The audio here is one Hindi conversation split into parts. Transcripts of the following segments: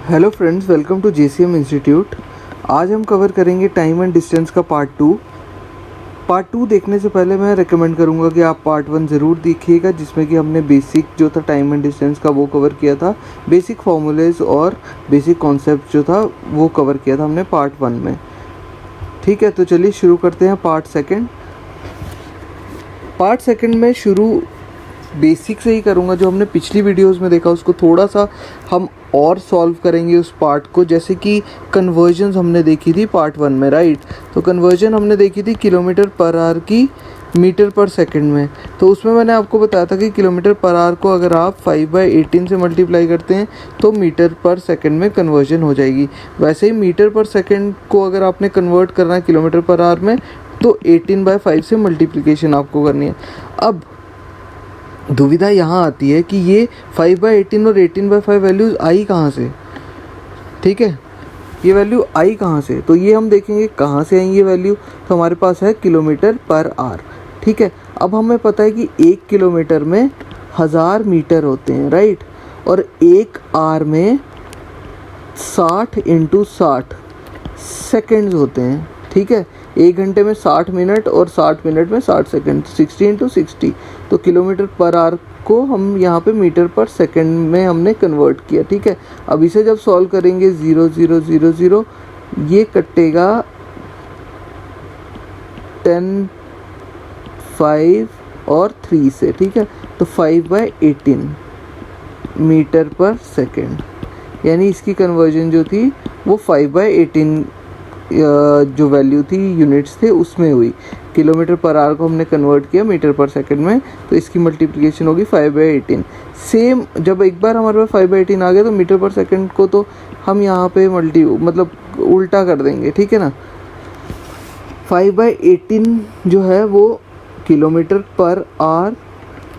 Hello friends, welcome to JCM institute. आज हम कवर करेंगे टाइम एंड डिस्टेंस का पार्ट 2। पार्ट 2 देखने से पहले मैं रेकमेंड करूंगा कि आप पार्ट 1 ज़रूर देखिएगा, जिसमें कि हमने बेसिक जो था टाइम एंड डिस्टेंस का वो कवर किया था। बेसिक फार्मूलेज और बेसिक कॉन्सेप्ट जो था वो कवर किया था हमने पार्ट 1 में। ठीक है, तो चलिए शुरू करते हैं पार्ट सेकेंड। पार्ट सेकेंड में शुरू बेसिक से ही करूँगा। जो हमने पिछली वीडियोस में देखा उसको थोड़ा सा हम और सॉल्व करेंगे उस पार्ट को। जैसे कि कन्वर्जन्स हमने देखी थी पार्ट 1 में, राइट। तो कन्वर्जन हमने देखी थी किलोमीटर पर आवर की मीटर पर सेकंड में। तो उसमें मैंने आपको बताया था कि किलोमीटर पर आवर को अगर आप 5/18 से मल्टीप्लाई करते हैं तो मीटर पर सेकंड में कन्वर्जन हो जाएगी। वैसे ही मीटर पर सेकंड को अगर आपने कन्वर्ट करना है किलोमीटर पर आवर में तो 18/5 से मल्टीप्लिकेशन आपको करनी है। अब दुविधा यहाँ आती है कि ये 5/18 और 18/5 वैल्यूज़ आई कहाँ से। ठीक है, ये वैल्यू आई कहाँ से, तो ये हम देखेंगे कहाँ से आई ये वैल्यू। तो हमारे पास है किलोमीटर पर आवर। ठीक है, अब हमें पता है कि 1 किलोमीटर में 1000 मीटर होते हैं, राइट। और 1 आवर में 60 × 60 सेकेंड्स होते हैं। ठीक है, 1 घंटे में 60 मिनट और 60 मिनट में 60 सेकेंड, 60 × 60। तो किलोमीटर पर आवर को हम यहाँ पे मीटर पर सेकेंड में हमने कन्वर्ट किया। ठीक है, अब इसे जब सॉल्व करेंगे 0 0 0 0 ये कटेगा 10, 5 और 3 से। ठीक है, तो 5/18 मीटर पर सेकेंड, यानी इसकी कन्वर्जन जो थी वो 5/18 जो वैल्यू थी यूनिट्स थे उसमें हुई। किलोमीटर पर आवर को हमने कन्वर्ट किया मीटर पर सेकंड में, तो इसकी मल्टीप्लिकेशन होगी 5/18। सेम जब एक बार हमारे पास 5/18 आ गया तो मीटर पर सेकंड को तो हम यहाँ पे मतलब उल्टा कर देंगे। ठीक है ना, 5/18 जो है वो किलोमीटर पर आवर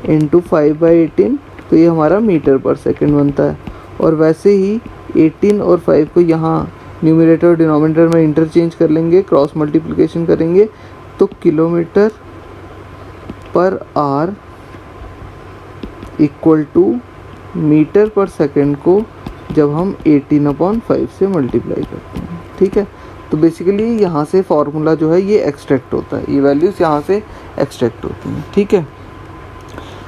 इंटू 5/18, तो ये हमारा मीटर पर सेकंड बनता है। और वैसे ही 18 और 5 को यहाँ न्यूमरेटर और डिनोमिनेटर में इंटरचेंज कर लेंगे, क्रॉस मल्टीप्लिकेशन करेंगे, तो kilometre per hour equal to metre per second को जब हम 18/5 से मल्टीप्लाई करते हैं। ठीक है, तो बेसिकली यहाँ से फॉर्मूला जो है ये एक्सट्रैक्ट होता है, ये वैल्यूज़ यहाँ से एक्सट्रैक्ट होती हैं। ठीक है,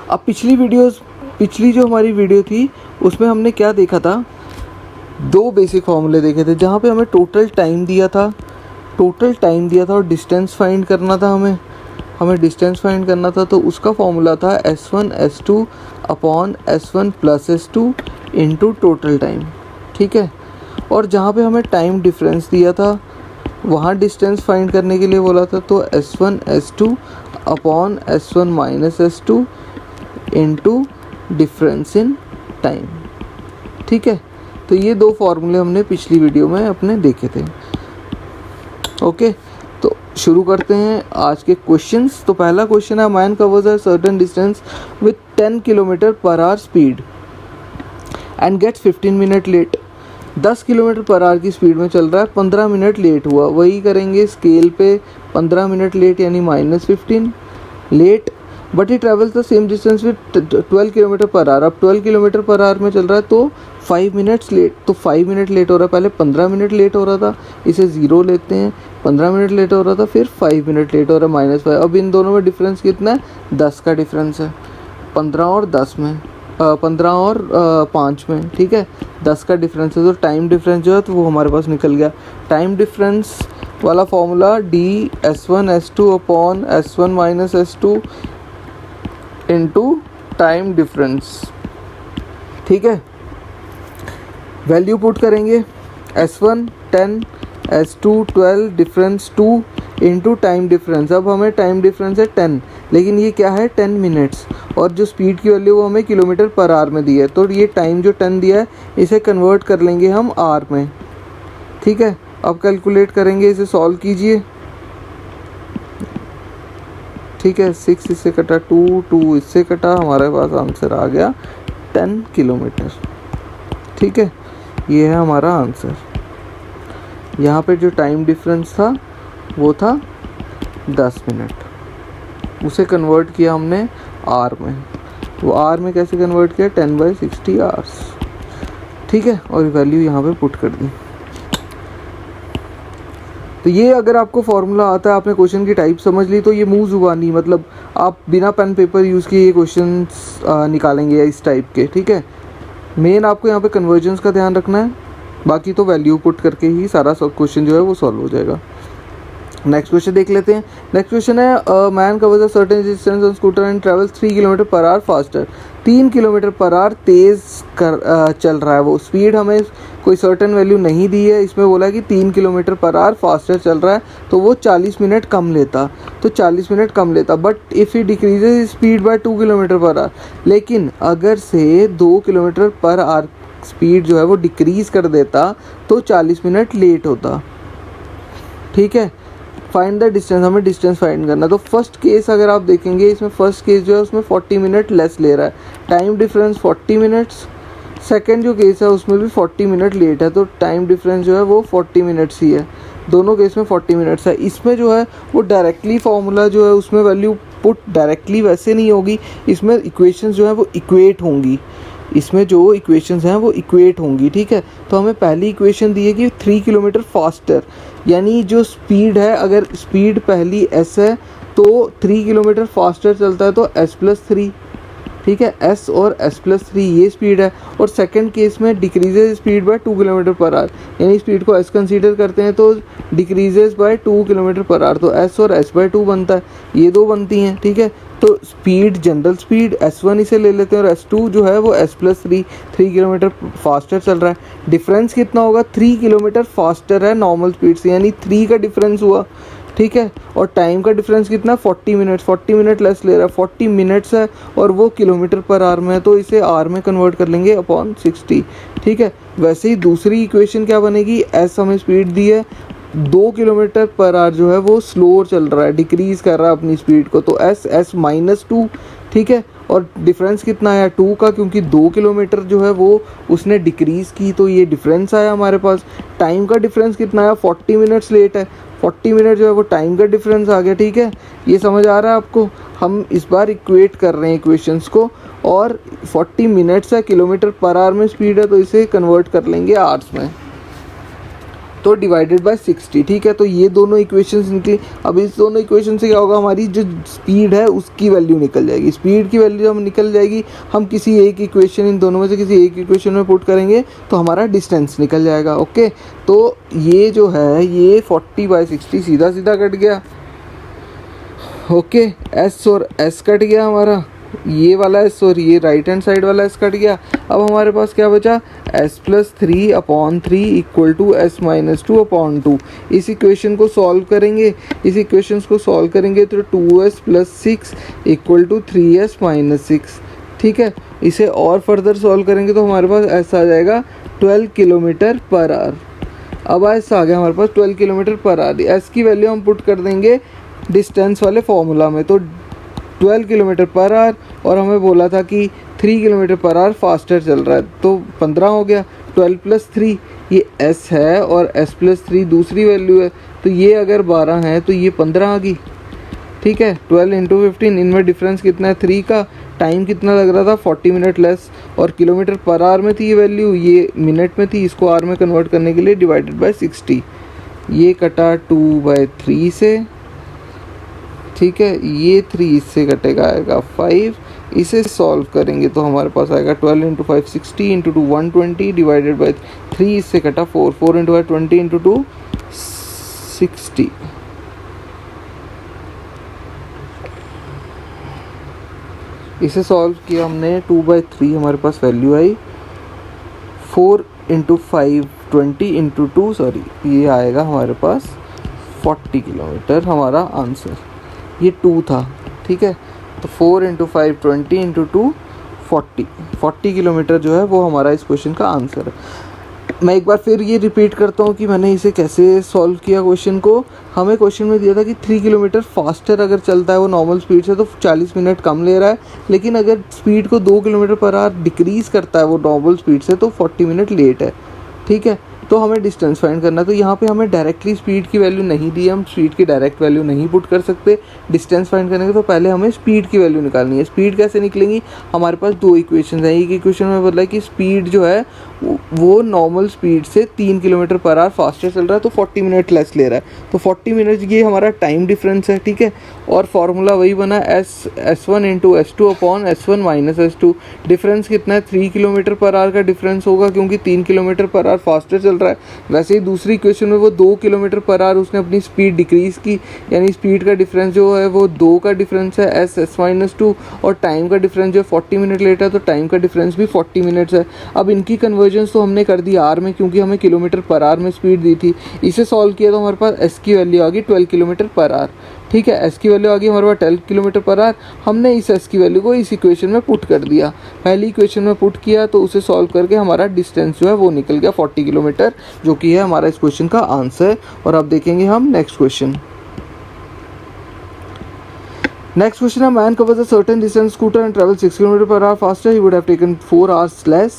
अब पिछली जो हमारी वीडियो थी उसमें हमने क्या देखा था, 2 बेसिक फार्मूले देखे थे, जहाँ पे हमें टोटल टाइम दिया था और डिस्टेंस फाइंड करना था। हमें डिस्टेंस फाइंड करना था, तो उसका फॉर्मूला था S1 S2 upon S1 + S2 into total time. ठीक है, और जहाँ पे हमें टाइम डिफरेंस दिया था वहाँ डिस्टेंस फाइंड करने के लिए बोला था, तो S1 S2 upon S1 - S2 into difference in time. ठीक है, तो ये 2 फार्मूले हमने पिछली वीडियो में अपने देखे थे। ओके, तो शुरू करते हैं आज के क्वेश्चंस। तो पहला क्वेश्चन है, man covers a certain distance with 10 kilometre per hour speed and gets 15 minute late. 10 kilometre per hour की स्पीड में चल रहा है, 15 मिनट लेट हुआ। वही करेंगे स्केल पे, 15 मिनट लेट यानी -15 late, but he travels the same distance with 12 kilometre per hour. अब 12 किलोमीटर पर आवर में चल रहा है तो 5 मिनट्स लेट, तो 5 मिनट लेट हो रहा है। पहले 15 मिनट लेट हो रहा था, इसे 0 लेते हैं। 15 मिनट लेट हो रहा था, फिर 5 मिनट लेट हो रहा है -5। अब इन दोनों में डिफरेंस कितना है, 10 का डिफरेंस है। 15 और 10 में 15 और 5 में, ठीक है, 10 का डिफरेंस है। तो टाइम डिफरेंस जो है तो वो हमारे पास निकल गया। टाइम डिफरेंस वाला formula dS1 S2 upon S1 - S2 into time difference. ठीक है, वैल्यू पुट करेंगे, S1 10 S2 12 difference 2 into time difference. अब हमें टाइम डिफरेंस है 10, लेकिन ये क्या है 10 मिनट्स, और जो स्पीड की वैल्यू वो हमें किलोमीटर पर आवर में दी है। तो ये टाइम जो 10 दिया है इसे कन्वर्ट कर लेंगे हम आवर में। ठीक है, अब कैलकुलेट करेंगे, इसे सॉल्व कीजिए। ठीक है, 6 इससे कटा, 2 इससे कटा, हमारे पास आंसर आ गया 10 किलोमीटर। ठीक है, ये है हमारा आंसर। यहाँ पे जो टाइम डिफरेंस था वो था 10 मिनट, उसे कन्वर्ट किया हमने आर में। वो आर में कैसे कन्वर्ट किया, 10/60 आवर्स। ठीक है, और वैल्यू यहाँ पे पुट कर दी। तो ये अगर आपको फॉर्मूला आता है, आपने क्वेश्चन की टाइप समझ ली, तो ये मुंह जुबानी, मतलब आप बिना पेन पेपर यूज़ किए ये क्वेश्चन निकालेंगे इस टाइप के। ठीक है, मेन आपको यहाँ पे कन्वर्जन्स का ध्यान रखना है, बाकी तो वैल्यू पुट करके ही सारा सब क्वेश्चन जो है वो सॉल्व हो जाएगा। नेक्स्ट क्वेश्चन देख लेते हैं। नेक्स्ट क्वेश्चन है man covers a certain distance on scooter and travels 3 kilometre per our faster. 3 kilometre per our तेज़ चल रहा है वो। स्पीड हमें कोई सर्टेन वैल्यू नहीं दी है, इसमें बोला है कि 3 किलोमीटर पर आवर फास्टर चल रहा है, तो वो 40 मिनट कम लेता, तो 40 मिनट कम लेता। But if he decreases speed bye 2 kilometre per our, लेकिन अगर से 2 किलोमीटर पर आवर स्पीड जो है वो डिक्रीज़ कर देता तो 40 मिनट लेट होता। ठीक है, फाइंड द डिस्टेंस, हमें डिस्टेंस फाइंड करना। तो फर्स्ट केस अगर आप देखेंगे, इसमें फर्स्ट केस जो है उसमें 40 मिनट लेस ले रहा है, टाइम डिफरेंस 40 मिनट्स। सेकंड जो केस है उसमें भी 40 मिनट लेट है, तो टाइम डिफरेंस जो है वो 40 मिनट्स ही है। दोनों केस में 40 मिनट्स है। इसमें जो है वो डायरेक्टली फार्मूला जो है उसमें वैल्यू पुट डायरेक्टली वैसे नहीं होगी, इसमें इक्वेशंस जो है वो इक्वेट होंगी, इसमें जो इक्वेशंस हैं वो इक्वेट होंगी। ठीक है, तो हमें पहली इक्वेशन दी है कि 3 किलोमीटर फास्टर, यानी जो स्पीड है, अगर स्पीड पहली s है तो 3 किलोमीटर फास्टर चलता है तो s+3। ठीक है, s और s+3 ये स्पीड है। और सेकंड केस में decreases speed bye 2 kilometre per our, यानी स्पीड को s कंसीडर करते हैं तो decreases bye 2 kilometre per our, तो s और s/2 बनता है, ये दो बनती हैं। ठीक है, तो स्पीड, जनरल स्पीड s1 इसे ले लेते हैं और s2 जो है वो s+3, 3 किलोमीटर फास्टर चल रहा है। डिफरेंस कितना होगा, 3 किलोमीटर फास्टर है नॉर्मल स्पीड से, यानी 3 का डिफरेंस हुआ। ठीक है, और टाइम का डिफरेंस कितना, 40 मिनट, 40 मिनट लेस ले रहा है, 40 मिनट्स है और वो किलोमीटर पर आवर में है, तो इसे आर में कन्वर्ट कर लेंगे अपॉन 60। ठीक है, वैसे ही दूसरी इक्वेशन क्या बनेगी, s हमें स्पीड दी है, 2 किलोमीटर पर आवर जो है वो स्लो चल रहा है, डिक्रीज़ कर रहा है अपनी स्पीड को, तो s-2। ठीक है, और डिफरेंस कितना आया 2 का, क्योंकि 2 किलोमीटर जो है वो उसने डिक्रीज़ की, तो ये डिफरेंस आया हमारे पास। टाइम का डिफरेंस कितना आया, 40 मिनट्स लेट है, 40 मिनट जो है वो टाइम का डिफरेंस आ गया। ठीक है, ये समझ आ रहा है आपको। हम इस बार इक्वेट कर रहे हैं इक्वेशंस को, और 40 मिनट्स है, किलोमीटर पर आवर में स्पीड है, तो इसे कन्वर्ट कर लेंगे आवर्स में, तो डिवाइडेड बाय 60। ठीक है, तो ये दोनों इक्वेशंस निकली। अब इस दोनों इक्वेशन से क्या होगा, हमारी जो स्पीड है उसकी वैल्यू निकल जाएगी। स्पीड की वैल्यू हम निकल जाएगी, हम किसी एक इक्वेशन, इन दोनों में से किसी एक इक्वेशन में पुट करेंगे तो हमारा डिस्टेंस निकल जाएगा। ओके, तो ये जो है ये 40/60 सीधा सीधा कट गया। ओके, s और s कट गया हमारा, ये वाला s और ये राइट हैंड साइड वाला s कट गया। अब हमारे पास क्या बचा, s+3/3 इक्वल टू s-2/2। इस इक्वेशन को सॉल्व करेंगे, इस इक्वेशन को सॉल्व करेंगे तो 2s+6 इक्वल टू 3s-6। ठीक है, इसे और फर्दर सॉल्व करेंगे तो हमारे पास s आ जाएगा 12 किलोमीटर पर आवर। अब s आ गया हमारे पास 12 किलोमीटर पर आवर। s की वैल्यू हम पुट कर देंगे डिस्टेंस वाले फॉर्मूला में, तो 12 किलोमीटर पर आवर, और हमें बोला था कि 3 किलोमीटर पर आवर फास्टर चल रहा है, तो 15 हो गया। 12+3 ये s है और s+3 दूसरी वैल्यू है, तो ये अगर 12 है तो ये 15 आ गई। ठीक है, 12 × 15, इनमें डिफरेंस कितना है 3 का। टाइम कितना लग रहा था, 40 मिनट लेस, और किलोमीटर पर आवर में थी ये वैल्यू, ये मिनट में थी, इसको आर में कन्वर्ट करने के लिए डिवाइडेड बाय 60। ये कटा 2/3 से। ठीक है, ये 3 इससे कटेगा, आएगा 5। इसे सॉल्व करेंगे तो हमारे पास आएगा 12 × 5 60 × 2 120 डिवाइडेड बाय 3, इससे कटा 4, 4 × 5 20 × 2 60। इसे सॉल्व किया हमने, 2/3 हमारे पास वैल्यू आई, 4 × 5 20 × 2 सॉरी, ये आएगा हमारे पास 40 किलोमीटर हमारा आंसर। ये 2 था। ठीक है, तो 4 × 5 20 × 2 40 किलोमीटर जो है वो हमारा इस क्वेश्चन का आंसर है। मैं एक बार फिर ये रिपीट करता हूँ कि मैंने इसे कैसे सॉल्व किया क्वेश्चन को। हमें क्वेश्चन में दिया था कि 3 किलोमीटर फास्टर अगर चलता है वो नॉर्मल स्पीड से तो 40 मिनट कम ले रहा है, लेकिन अगर स्पीड को 2 किलोमीटर पर आवर डिक्रीज़ करता है वो नॉर्मल स्पीड से तो 40 मिनट लेट है। ठीक है, तो हमें डिस्टेंस फाइंड करना है। तो यहाँ पे हमें डायरेक्टली स्पीड की वैल्यू नहीं दी है, हम स्पीड की डायरेक्ट वैल्यू नहीं पुट कर सकते डिस्टेंस फाइंड करने के। तो पहले हमें स्पीड की वैल्यू निकालनी है। स्पीड कैसे निकलेंगी, हमारे पास दो इक्वेशन है। एक इक्वेशन में बोला है कि स्पीड जो है वो नॉर्मल स्पीड से 3 किलोमीटर पर आवर फास्टर चल रहा है, तो 40 मिनट लेस ले रहा है, तो 40 मिनट ये हमारा टाइम डिफरेंस है, ठीक है। और फॉर्मूला वही बना S1 into S2 upon S1 minus S2। Difference कितना है, 3 किलोमीटर पर आवर का डिफरेंस होगा, क्योंकि 3 किलोमीटर पर आवर फास्टर चल रहा है। वैसे ही दूसरी इक्वेशन में वो 2 किलोमीटर पर आवर उसने अपनी स्पीड डिक्रीज़ की, यानी स्पीड का डिफरेंस जो है वो 2 का डिफरेंस है S माइनस 2, और टाइम का डिफरेंस जो 40 मिनट लेट है, तो टाइम का डिफरेंस भी 40 मिनट्स है। अब इनकी कन्वर्जेंस तो हमने कर दी आर में, क्योंकि हमें किलोमीटर पर आवर में स्पीड दी थी। इसे सॉल्व किया तो हमारे पास एस की वैल्यू आ गई 12 किलोमीटर पर आवर, ठीक है। एस की वैल्यू आ गई हमारे पास 12 किलोमीटर पर आवर। हमने इस एस की वैल्यू को इस इक्वेशन में पुट कर दिया, पहली इक्वेशन में पुट किया, तो उसे सॉल्व करके हमारा डिस्टेंस जो है वो निकल गया 40 किलोमीटर, जो कि है हमारा इस क्वेश्चन का आंसर। और अब देखेंगे हम नेक्स्ट क्वेश्चन। नेक्स्ट क्वेश्चन है, man covers a certain distance scooter and travel 6 kilometre per our faster, he would have taken 4 hours less,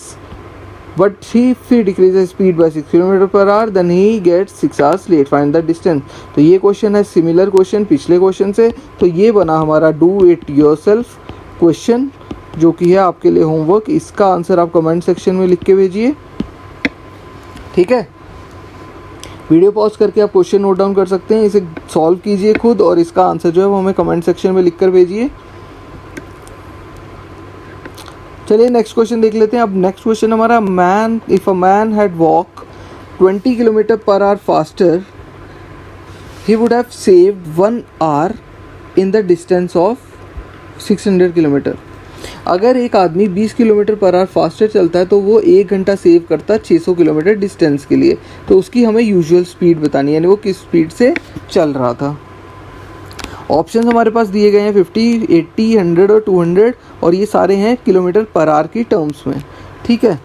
but if he decreases speed by 6 km per hour then he gets 6 hours late, find the distance। तो ये क्वेश्चन है सिमिलर क्वेश्चन पिछले क्वेश्चन से, तो ये बना हमारा डू इट योरसेल्फ क्वेश्चन, जो कि है आपके लिए होमवर्क। इसका आंसर आप कमेंट सेक्शन में लिख के भेजिए, ठीक है। वीडियो पॉज करके आप क्वेश्चन नोट डाउन कर सकते हैं, इसे सॉल्व कीजिए खुद, और इसका आंसर जो है वो हमें कमेंट सेक्शन में लिख कर भेजिए। चलिए नेक्स्ट क्वेश्चन देख लेते हैं। अब नेक्स्ट क्वेश्चन हमारा, man if a man had walk 20 kilometre per our faster, he would have saved 1 hour in the distance of 600 kilometre. अगर एक आदमी 20 किलोमीटर पर आवर फास्टर चलता है तो वो 1 घंटा सेव करता है 600 किलोमीटर डिस्टेंस के लिए। तो उसकी हमें यूजुअल स्पीड बतानी है, यानी वो किस स्पीड से चल रहा था। ऑप्शन हमारे पास दिए गए हैं 50, 80, 100 और 200, और ये सारे हैं किलोमीटर पर आवर की टर्म्स में, ठीक है।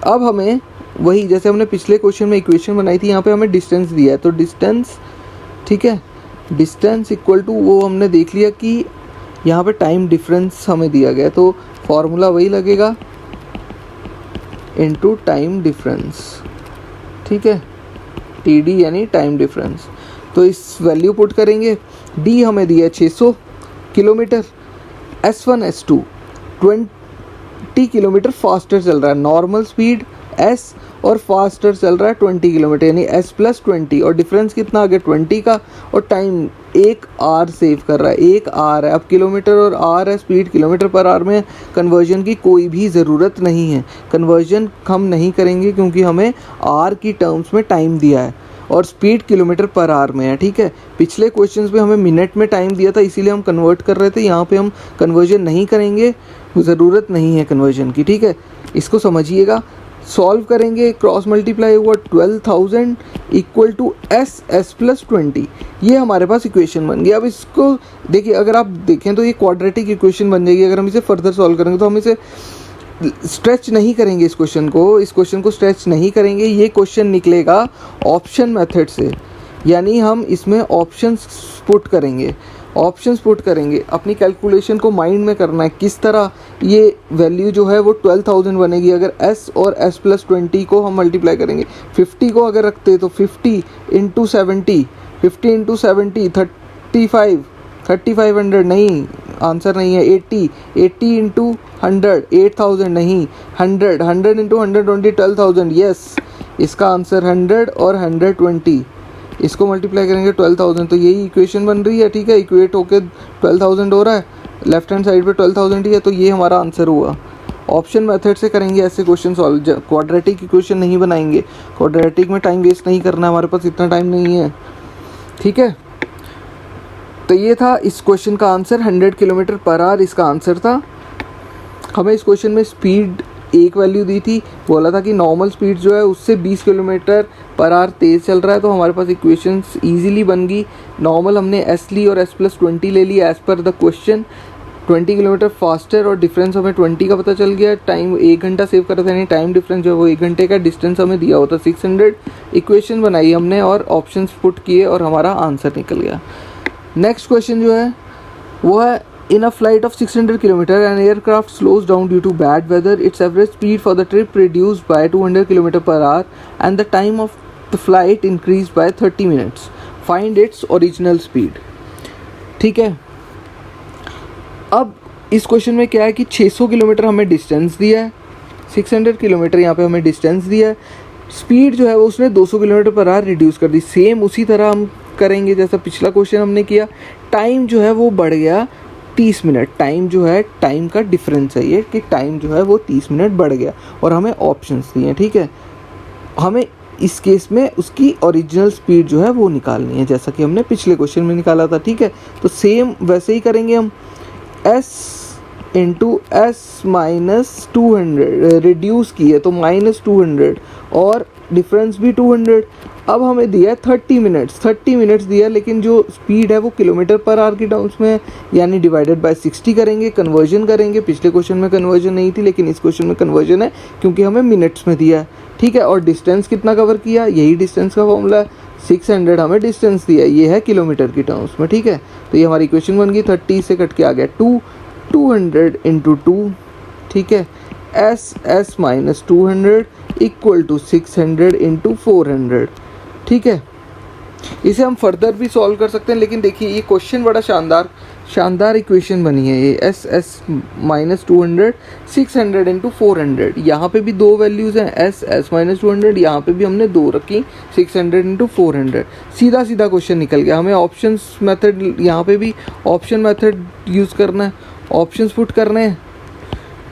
अब हमें वही जैसे हमने पिछले क्वेश्चन में इक्वेशन बनाई थी, यहाँ पे हमें डिस्टेंस दिया है, तो डिस्टेंस, ठीक है, डिस्टेंस इक्वल टू वो हमने देख लिया कि यहाँ पे टाइम डिफरेंस हमें दिया गया, तो फॉर्मूला वही लगेगा इनटू टाइम डिफरेंस, ठीक है, TD यानी टाइम डिफरेंस। तो इस वैल्यू पुट करेंगे, डी हमें दिया 600 kilometre, S1 S2 20 kilometre faster चल रहा है, नॉर्मल स्पीड S और फास्टर चल रहा है 20 किलोमीटर, यानी S प्लस 20, और डिफरेंस कितना आ गया 20 का, और टाइम 1 hour सेव कर रहा है, 1 hour है। अब किलोमीटर और आर है, स्पीड किलोमीटर पर आवर में कन्वर्जन की कोई भी ज़रूरत नहीं है, कन्वर्जन हम नहीं करेंगे क्योंकि हमें आर की टर्म्स में टाइम दिया है और स्पीड किलोमीटर पर आवर में है, ठीक है। पिछले क्वेश्चंस में हमें मिनट में टाइम दिया था, इसीलिए हम कन्वर्ट कर रहे थे, यहाँ पे हम कन्वर्जन नहीं करेंगे, ज़रूरत नहीं है कन्वर्जन की, ठीक है। इसको समझिएगा, सॉल्व करेंगे, क्रॉस मल्टीप्लाई हुआ 12,000 इक्वल टू S प्लस 20, ये हमारे पास इक्वेशन बन गई। अब इसको देखिए, अगर आप देखें तो ये क्वाड्रेटिक इक्वेशन बन जाएगी। अगर हम इसे फर्दर सॉल्व करेंगे तो हम इसे स्ट्रेच नहीं करेंगे, इस क्वेश्चन को स्ट्रेच नहीं करेंगे। ये क्वेश्चन निकलेगा ऑप्शन मेथड से, यानी हम इसमें ऑप्शंस पुट करेंगे, अपनी कैलकुलेशन को माइंड में करना है किस तरह ये वैल्यू जो है वो 12,000 बनेगी। अगर S और S प्लस 20 को हम मल्टीप्लाई करेंगे, 50 को अगर रखते हैं तो 50 इंटू 70, 50 इंटू 70 3500 नहीं, आंसर नहीं है। 80 इंटू 100 8000 नहीं, 100 इंटू 120 12,000, यस, इसका आंसर 100 और 120, इसको मल्टीप्लाई करेंगे 12,000, तो यही इक्वेशन बन रही है, ठीक है। इक्वेट होके 12,000 हो रहा है, लेफ्ट हैंड साइड पे 12,000 ही है, तो ये हमारा आंसर हुआ। ऑप्शन मेथड से करेंगे ऐसे क्वेश्चन सॉल्व, क्वाड्रेटिक इक्वेशन नहीं बनाएंगे, क्वाड्रेटिक में टाइम वेस्ट नहीं करना, हमारे पास इतना टाइम नहीं है, ठीक है। तो ये था इस क्वेश्चन का आंसर, 100 किलोमीटर पर आवर इसका आंसर था। हमें इस क्वेश्चन में स्पीड एक वैल्यू दी थी, बोला था कि नॉर्मल स्पीड जो है उससे 20 किलोमीटर पर आवर तेज़ चल रहा है, तो हमारे पास इक्वेशंस इजीली बन गई। नॉर्मल हमने S ली और S प्लस 20 ले ली as per the question, 20 kilometre faster, और डिफरेंस हमें 20 का पता चल गया। टाइम 1 घंटा सेव कर रहा था, यानी टाइम डिफरेंस जो है वो 1 घंटे का, डिस्टेंस हमें दिया होता 600। इक्वेशन बनाई हमने और ऑप्शंस पुट किए और हमारा आंसर निकल गया। नेक्स्ट क्वेश्चन जो है वो है In a flight of 600 km, an aircraft slows down due to bad weather. Its average speed for the trip reduced by 200 km per hour and the time of the flight increased by 30 minutes. Find its original speed. ठीक है, अब इस क्वेश्चन में क्या है कि 600 किलोमीटर हमें डिस्टेंस दिया है, 600 किलोमीटर यहाँ पे हमें डिस्टेंस दिया है, स्पीड जो है वो उसने 200 किलोमीटर पर आवर रिड्यूस कर दी। सेम उसी तरह हम करेंगे जैसा पिछला क्वेश्चन हमने किया। टाइम जो है वो बढ़ गया 30 मिनट, टाइम जो है टाइम का डिफरेंस है ये कि टाइम जो है वो 30 मिनट बढ़ गया और हमें ऑप्शंस दिए हैं। ठीक है, हमें इस केस में उसकी ओरिजिनल स्पीड जो है वो निकालनी है जैसा कि हमने पिछले क्वेश्चन में निकाला था। ठीक है, तो सेम वैसे ही करेंगे हम। s into S minus 200 reduce की है तो माइनस 200 और डिफरेंस भी 200। अब हमें दिया है 30 मिनट्स दिया, लेकिन जो स्पीड है वो किलोमीटर पर आवर की टर्म्स में है, यानी डिवाइडेड बाय 60 करेंगे, कन्वर्जन करेंगे। पिछले क्वेश्चन में कन्वर्जन नहीं थी लेकिन इस क्वेश्चन में कन्वर्जन है क्योंकि हमें मिनट्स में दिया है। ठीक है, और डिस्टेंस कितना कवर किया, यही डिस्टेंस का फॉर्मूला है, 600 हमें डिस्टेंस दिया है, ये है किलोमीटर की टर्म्स में। ठीक है, तो ये हमारी इक्वेशन बन गई। 30 से कट के आ गया 200 इंटू 2। ठीक है, S minus 200 equal to 600 into 400। ठीक है, इसे हम फर्दर भी सॉल्व कर सकते हैं, लेकिन देखिए ये क्वेश्चन बड़ा शानदार इक्वेशन बनी है ये। एस माइनस 200 600 इंटू 400, यहाँ पे भी दो वैल्यूज़ हैं, एस माइनस 200, यहाँ पे भी हमने दो रखी 600 इंटू 400। सीधा क्वेश्चन निकल गया। हमें ऑप्शंस मेथड, यहाँ पे भी ऑप्शन मेथड यूज़ करना है, ऑप्शंस पुट करने हैं।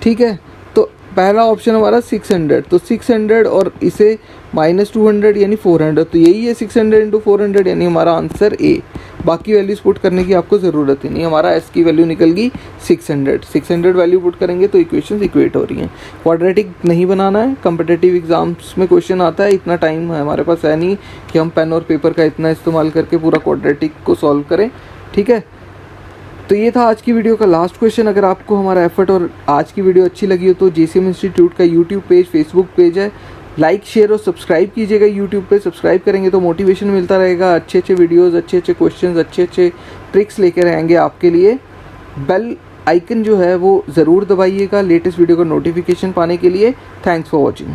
ठीक है, तो पहला ऑप्शन हमारा 600, तो 600 और इसे माइनस 200 यानी 400, तो यही है 600 इंटू 400 यानी हमारा आंसर ए। बाकी वैल्यूज पुट करने की आपको ज़रूरत ही नहीं, हमारा एस की वैल्यू निकल गई 600 वैल्यू पुट करेंगे तो इक्वेशंस इक्वेट हो रही हैं। क्वाड्रेटिक नहीं बनाना है, कम्पिटिटिव एग्जाम्स में क्वेश्चन आता है, इतना टाइम हमारे पास है नहीं कि हम पेन और पेपर का इतना इस्तेमाल करके पूरा क्वाड्रेटिक को सॉल्व करें। ठीक है, तो ये था आज की वीडियो का लास्ट क्वेश्चन। अगर आपको हमारा एफर्ट और आज की वीडियो अच्छी लगी हो तो JCM इंस्टीट्यूट का यूट्यूब पेज, फेसबुक पेज है, लाइक शेयर और सब्सक्राइब कीजिएगा। यूट्यूब पे सब्सक्राइब करेंगे तो मोटिवेशन मिलता रहेगा, अच्छे वीडियोस, अच्छे क्वेश्चंस, अच्छे ट्रिक्स लेकर आएंगे आपके लिए। बेल आइकन जो है वो ज़रूर दबाइएगा लेटेस्ट वीडियो का नोटिफिकेशन पाने के लिए। Thanks for watching.